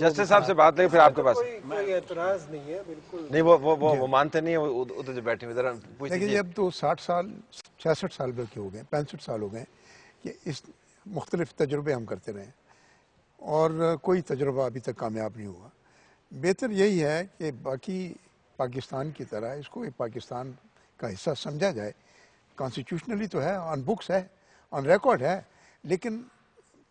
Justice صاحب سے بات لے پھر آپ کے پاس کوئی اعتراض نہیں ہے بالکل نہیں وہ مانتے نہیں ہیں ادھر جو بیٹھے ہوئے ذرا پوچھ لیکن لیجیے اب تو 60 سال 66 سال کے ہو گئے 65 سال ہو گئے کہ اس مختلف تجربے ہم کرتے رہے اور کوئی تجربہ ابھی تک کامیاب نہیں ہوا. بہتر یہی ہے کہ باقی پاکستان کی طرح اس کو ایک پاکستان کا حصہ سمجھا جائے. کانسٹیٹیوشنلی تو ہے، آن بکس ہے، آن ریکارڈ ہے، لیکن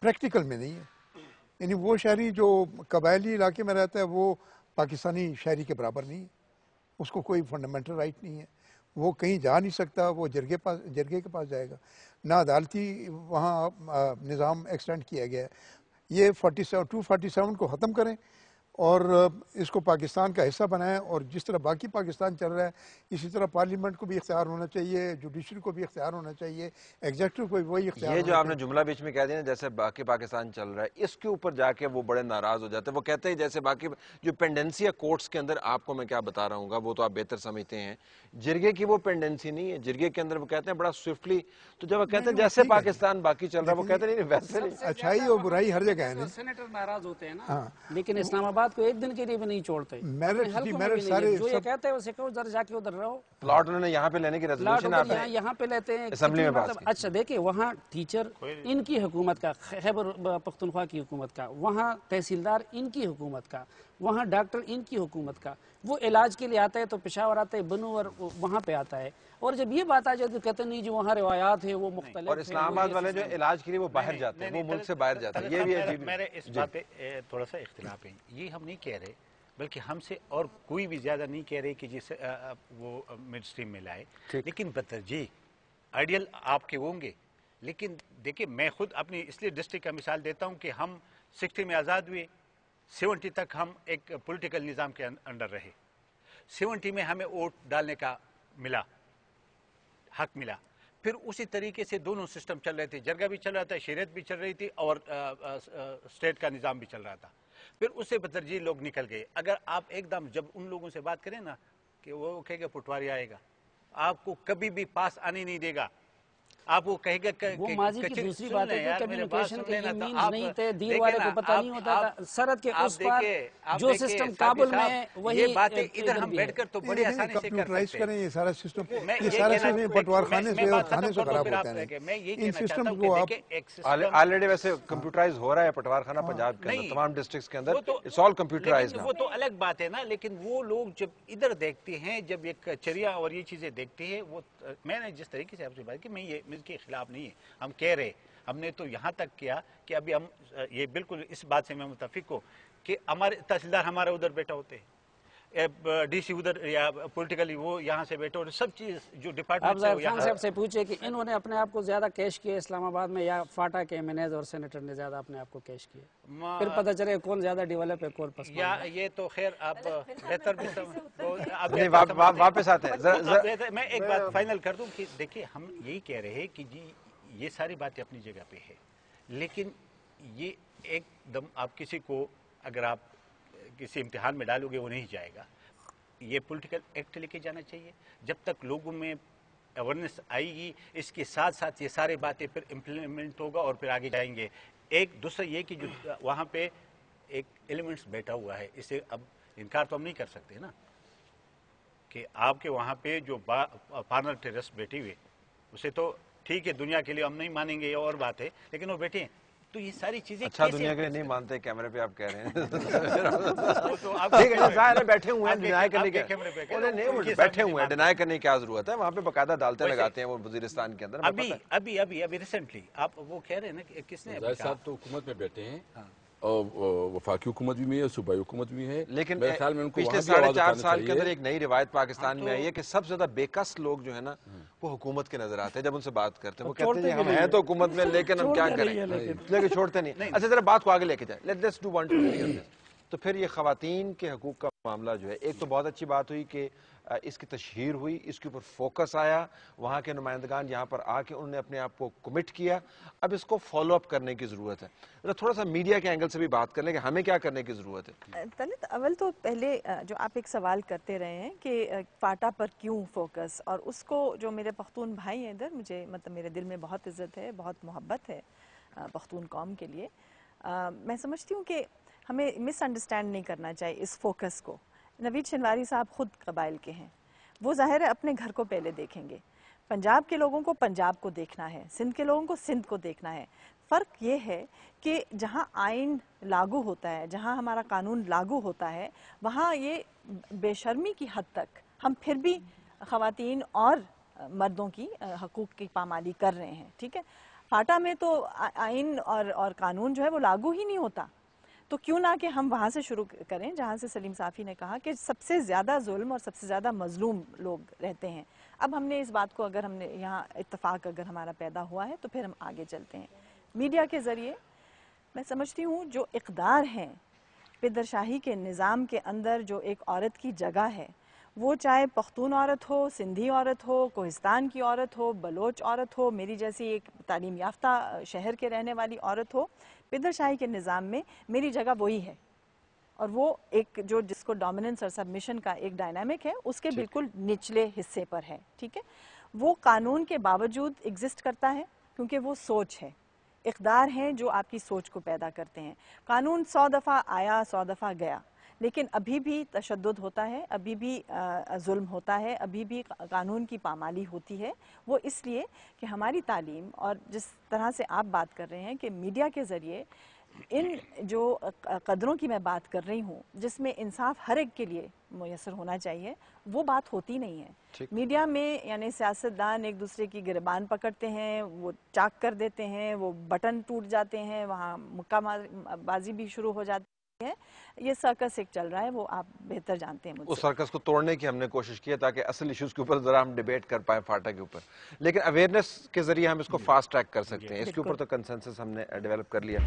پریکٹیکل میں نہیں ہے. یعنی وہ شہری جو قبائلی علاقے میں رہتا ہے وہ پاکستانی شہری کے برابر نہیں ہے، اس کو کوئی فنڈامنٹل رائٹ نہیں ہے، وہ کہیں جا نہیں سکتا، وہ جرگے کے پاس جائے گا. نہ عدالتی وہاں نظام ایکسٹینڈ کیا گیا ہے. یہ 247 کو ختم کریں اور اس کو پاکستان کا حصہ بنائیں، اور جس طرح باقی پاکستان چل رہا ہے اسی طرح پارلیمنٹ کو بھی اختیار ہونا چاہیے، جوڈیشری کو بھی اختیار ہونا چاہیے، ایگزیکٹو کو بھی وہی اختیار یہ ہونا جو آپ نے چاہیے. جملہ بیچ میں کہہ دیا نا جیسے باقی پاکستان چل رہا ہے، اس کے اوپر جا کے وہ بڑے ناراض ہو جاتے ہیں. وہ کہتے ہیں جیسے باقی جو پینڈنسی ہے کورٹس کے اندر، آپ کو میں کیا بتا رہا ہوں گا وہ تو آپ بہتر سمجھتے ہیں. جرگے کی وہ پینڈنسی نہیں ہے، جرگے کے اندر وہ کہتے ہیں بڑا سوئفٹلی، تو جب وہ کہتے ہیں جیسے پاکستان باقی چل رہا ہے وہ کہتے ہیں نہیں ویسے نہیں. اچھائی اور برائی ہر جگہ ہے. سینیٹر ناراض ہوتے ہیں نا، لیکن اسلام آباد کو ایک دن کے لیے بھی نہیں چھوڑتے. میرٹ سارے جو یہ کہتے ہیں اسے کہو ادھر جا کے ادھر رہو. پلاٹ انہوں نے یہاں پہ لینے کی ریزولوشن آپ نے یہاں پہ لیتے ہیں اسمبلی میں پاس کی. اچھا دیکھیں وہاں ٹیچر ان کی حکومت کا، خیبر پختونخوا کی حکومت کا، وہاں تحصیلدار ان کی حکومت کا، وہاں ڈاکٹر ان کی حکومت کا. وہ علاج کے لیے آتا ہے تو پشاور آتا ہے، بنو اور وہاں پہ آتا ہے. اور جب یہ بات آ جاتی ہے تو کہتے ہیں نہیں جو وہاں روایات ہیں وہ مختلف. اور اسلام آباد والے جو علاج کے لیے وہ باہر جاتے ہیں، وہ ملک سے باہر جاتے ہیں. یہ بھی عجیب ہے. میرے اس بات پہ تھوڑا سا اختلاف ہے. یہ ہم نہیں کہہ رہے، بلکہ ہم سے اور کوئی بھی زیادہ نہیں کہہ رہے کہ جسے وہ مڈ سٹریم میں لائے، لیکن بترجیح آئیڈیل آپ کے ہوں گے. لیکن دیکھیں میں خود اپنی اس لیے ڈسٹرکٹ کا مثال دیتا ہوں کہ ہم 60 میں آزاد ہوئے، 70 تک ہم ایک پولیٹیکل نظام کے انڈر رہے. 70 میں ہمیں ووٹ ڈالنے کا ملا، حق ملا. پھر اسی طریقے سے دونوں سسٹم چل رہے تھے، جرگہ بھی چل رہا تھا، شریعت بھی چل رہی تھی، اور اسٹیٹ کا نظام بھی چل رہا تھا. پھر اس سے بترجیح لوگ نکل گئے. اگر آپ ایک دم جب ان لوگوں سے بات کریں نا کہ وہ کہے گا پٹواری آئے گا، آپ کو کبھی بھی پاس آنے نہیں دے گا. آپ وہ کہے گا وہ ماضی کی دوسری بات ہے کہ کمیونیکیشن کے یہ مینز نہیں تھے، دیر والے کو پتہ نہیں ہوتا تھا. سرحد کے اس پار جو سسٹم کابل میں ہے وہی باتیں ادھر ہم بیٹھ کر تو بڑی آسانی سے کر سکتے ہیں. یہ سارا سسٹم یہ سارا سسٹم پٹوار خانے سے اور کھانے سے خراب ہوتا ہے. میں یہ ان کہنا چاہتا سسٹم ہوں کو کہ آپ دیکھیں ایک سسٹم آلریڈی ویسے کمپیوٹرائز ہو رہا ہے پٹوار خانہ پنجاب کے اندر، تمام ڈسٹرکٹس کے اندر اٹس آل کمپیوٹرائز. وہ تو الگ بات ہے نا. لیکن وہ لوگ جب ادھر دیکھتے ہیں، جب ایک چریا اور یہ چیزیں دیکھتے ہیں، وہ میں نے جس طریقے سے آپ سے بات کی، میں یہ مل کے خلاف نہیں ہے. ہم کہہ رہے، ہم نے تو یہاں تک کیا کہ ابھی ہم یہ بالکل اس بات سے میں متفق ہوں کہ ہمارے تحصیلدار ہمارے ادھر بیٹھا ہوتے ہیں، ڈی سی ادھر یا پولیٹیکلی وہ یہاں سے بیٹھے ہوتے، سب چیز جو ڈپارٹمنٹ سے آپ خان صاحب سے پوچھے کہ انہوں نے اپنے آپ کو زیادہ کیش کیے اسلام آباد میں یا فاٹا کے MNAs اور سینیٹر نے زیادہ اپنے آپ کو کیش کیے؟ پھر پتہ چلے کون زیادہ ڈیولپ ہے کون پسند یا یہ تو خیر آپ بہتر بھی واپس آتے ہیں. میں ایک بات فائنل کر دوں کہ دیکھیں ہم یہی کہہ رہے ہیں کہ جی یہ ساری باتیں اپنی جگہ پہ ہے، لیکن یہ ایک دم آپ کسی کو اگر آپ کسی امتحان میں ڈالو گے وہ نہیں جائے گا. یہ پولیٹیکل ایکٹ لے کے جانا چاہیے. جب تک لوگوں میں اویئرنیس آئے گی، اس کے ساتھ ساتھ یہ سارے باتیں پھر امپلیمنٹ ہوگا اور پھر آگے جائیں گے. ایک دوسرا یہ کہ جو وہاں پہ ایک ایلیمنٹس بیٹھا ہوا ہے، اسے اب انکار تو ہم نہیں کر سکتے نا کہ آپ کے وہاں پہ جو فارنر ٹیررسٹ بیٹھے ہوئے، اسے تو ٹھیک ہے دنیا کے لیے ہم نہیں مانیں گے، یہ اور بات ہے، لیکن وہ بیٹھے ہیں. تو یہ ساری چیزیں اچھا دنیا کے لیے نہیں مانتے، کیمرے پہ آپ کہہ رہے ہیں. بیٹھے ہوئے ہیں ڈینائی کرنے کے، بیٹھے ہوئے ہیں ڈینائی کرنے کی کیا ضرورت ہے؟ وہاں پہ باقاعدہ عدالتیں لگاتے ہیں وہ وزیرستان کے اندر. ابھی ریسنٹلی آپ وہ کہہ رہے ہیں نا کہ کس نے صاحب تو حکومت میں بیٹھے ہیں، اور وفاقی حکومت بھی ہے، صوبائی حکومت بھی ہے، لیکن میرے خیال میں ان کو پچھلے 4.5 سال کے اندر ایک نئی روایت پاکستان میں آئی ہے کہ سب سے زیادہ بے کس لوگ جو ہے نا وہ حکومت کے نظر آتے ہیں. جب ان سے بات کرتے ہیں وہ کہتے ہیں ہم ہیں تو حکومت میں لیکن ہم کیا کریں، لیکن چھوڑتے نہیں. اچھا ذرا بات کو آگے لے کے جائیں. Let's do 1 2 3. تو پھر یہ خواتین کے حقوق کا معاملہ جو ہے، ایک تو بہت اچھی بات ہوئی کہ اس کی تشہیر ہوئی، اس کے اوپر فوکس آیا، وہاں کے نمائندگان یہاں پر آ کے انہوں نے اپنے آپ کو کمٹ کیا. اب اس کو فالو اپ کرنے کی ضرورت ہے. تھوڑا سا میڈیا کے اینگل سے بھی بات کر لیں کہ ہمیں کیا کرنے کی ضرورت ہے. طلعت اول تو پہلے جو آپ ایک سوال کرتے رہے ہیں کہ فاٹا پر کیوں فوکس، اور اس کو جو میرے پختون بھائی ہیں ادھر، مجھے مطلب میرے دل میں بہت عزت ہے، بہت محبت ہے پختون قوم کے لیے. میں سمجھتی ہوں کہ ہمیں مس انڈرسٹینڈ نہیں کرنا چاہیے اس فوکس کو. نوید شنواری صاحب خود قبائل کے ہیں, وہ ظاہر ہے اپنے گھر کو پہلے دیکھیں گے. پنجاب کے لوگوں کو پنجاب کو دیکھنا ہے, سندھ کے لوگوں کو سندھ کو دیکھنا ہے. فرق یہ ہے کہ جہاں آئین لاگو ہوتا ہے, جہاں ہمارا قانون لاگو ہوتا ہے, وہاں یہ بے شرمی کی حد تک ہم پھر بھی خواتین اور مردوں کی حقوق کی پامالی کر رہے ہیں. ٹھیک ہے, فاٹا میں تو آئین اور قانون جو ہے وہ لاگو ہی نہیں ہوتا. تو کیوں نہ کہ ہم وہاں سے شروع کریں جہاں سے سلیم صافی نے کہا کہ سب سے زیادہ ظلم اور سب سے زیادہ مظلوم لوگ رہتے ہیں. اب ہم نے اس بات کو, اگر ہم نے یہاں اتفاق اگر ہمارا پیدا ہوا ہے, تو پھر ہم آگے چلتے ہیں. میڈیا کے ذریعے میں سمجھتی ہوں جو اقدار ہیں پدر شاہی کے نظام کے اندر, جو ایک عورت کی جگہ ہے, وہ چاہے پختون عورت ہو, سندھی عورت ہو, کوہستان کی عورت ہو, بلوچ عورت ہو, میری جیسی ایک تعلیم یافتہ شہر کے رہنے والی عورت ہو, پدر شاہی کے نظام میں میری جگہ وہی ہے. اور وہ ایک جو جس کو ڈومیننس اور سبمیشن کا ایک ڈائنامک ہے, اس کے بالکل نچلے حصے پر ہے. ٹھیک ہے, وہ قانون کے باوجود ایگزسٹ کرتا ہے کیونکہ وہ سوچ ہے, اقدار ہیں جو آپ کی سوچ کو پیدا کرتے ہیں. قانون 100 دفعہ آیا, 100 دفعہ گیا, لیکن ابھی بھی تشدد ہوتا ہے, ابھی بھی ظلم ہوتا ہے, ابھی بھی قانون کی پامالی ہوتی ہے. وہ اس لیے کہ ہماری تعلیم, اور جس طرح سے آپ بات کر رہے ہیں کہ میڈیا کے ذریعے ان جو قدروں کی میں بات کر رہی ہوں, جس میں انصاف ہر ایک کے لیے میسر ہونا چاہیے, وہ بات ہوتی نہیں ہے. میڈیا میں یعنی سیاستدان ایک دوسرے کی گریبان پکڑتے ہیں, وہ چاک کر دیتے ہیں, وہ بٹن ٹوٹ جاتے ہیں, وہاں مکہ بازی بھی شروع ہو جاتی ہے. یہ سرکس ایک چل رہا ہے, وہ آپ بہتر جانتے ہیں مجھ سے. اس سرکس کو توڑنے کی ہم نے کوشش کی ہے تاکہ اصل ایشوز کے اوپر ذرا ہم ڈیبیٹ کر پائیں فاٹا کے اوپر, لیکن اویئرنیس کے ذریعے ہم اس کو فاسٹ ٹریک کر سکتے ہیں. اس کے اوپر تو کنسنسس ہم نے ڈیولپ کر لیا.